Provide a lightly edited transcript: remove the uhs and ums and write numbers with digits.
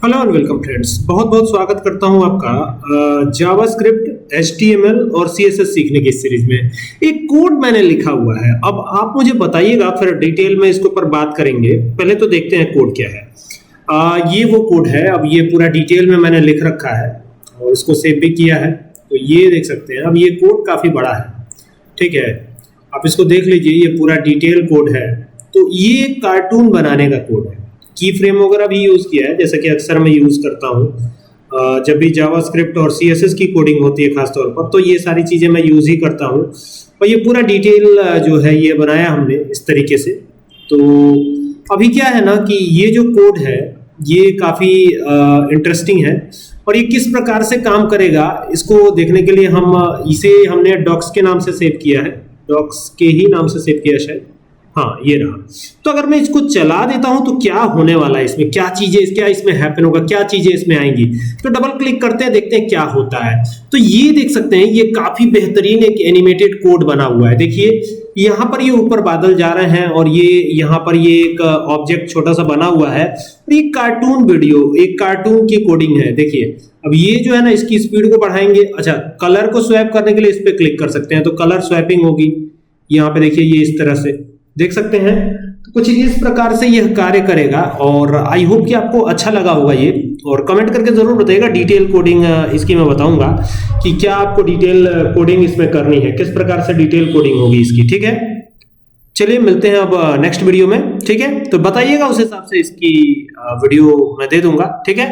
Hello and welcome friends, बहुत बहुत स्वागत करता हूं आपका जावास्क्रिप्ट, एचटीएमएल और सीएसएस सीखने की सीरीज में। एक कोड मैंने लिखा हुआ है। अब आप मुझे बताइएगा, फिर डिटेल में इसके ऊपर बात करेंगे। पहले तो देखते हैं कोड क्या है। ये वो कोड है। अब ये पूरा डिटेल में मैंने लिख रखा है और इसको सेव भी किया है, तो ये देख सकते हैं। अब ये कोड काफ़ी बड़ा है, ठीक है। आप इसको देख लीजिए, ये पूरा डिटेल कोड है। तो ये कार्टून बनाने का कोड है। की फ्रेम वगैरह भी यूज़ किया है, जैसा कि अक्सर मैं यूज़ करता हूँ जब भी जावास्क्रिप्ट और सीएसएस की कोडिंग होती है खास तौर पर, तो ये सारी चीज़ें मैं यूज़ ही करता हूँ। और ये पूरा डिटेल जो है ये बनाया हमने इस तरीके से। तो अभी क्या है ना कि ये जो कोड है ये काफ़ी इंटरेस्टिंग है और ये किस प्रकार से काम करेगा इसको देखने के लिए इसे हमने डॉक्स के नाम से सेव किया है। डॉक्स के ही नाम से सेव किया शायद, हाँ ये रहा। तो अगर मैं इसको चला देता हूं तो क्या होने वाला है इसमें, क्या इसमें हैपन होगा, क्या चीजें इसमें आएंगी। तो डबल क्लिक करते हैं, देखते हैं क्या होता है। तो ये देख सकते हैं, ये काफी बेहतरीन एक एनिमेटेड कोड बना हुआ है। देखिए यहाँ पर ये ऊपर बादल जा रहे हैं और ये यहाँ पर ये एक ऑब्जेक्ट छोटा सा बना हुआ है और ये कार्टून वीडियो, एक कार्टून की कोडिंग है। देखिए अब ये जो है ना, इसकी स्पीड को बढ़ाएंगे। अच्छा, कलर को स्वैप करने के लिए इस पे क्लिक कर सकते हैं, तो कलर स्वैपिंग होगी। यहाँ पे देखिए ये इस तरह से देख सकते हैं। तो कुछ इस प्रकार से यह कार्य करेगा और आई होप कि आपको अच्छा लगा होगा ये। और कमेंट करके जरूर बताइएगा डिटेल कोडिंग इसकी मैं बताऊंगा कि क्या आपको डिटेल कोडिंग इसमें करनी है, किस प्रकार से डिटेल कोडिंग होगी इसकी, ठीक है। चलिए मिलते हैं अब नेक्स्ट वीडियो में, ठीक है। तो बताइएगा, उस हिसाब से इसकी वीडियो मैं दे दूंगा, ठीक है।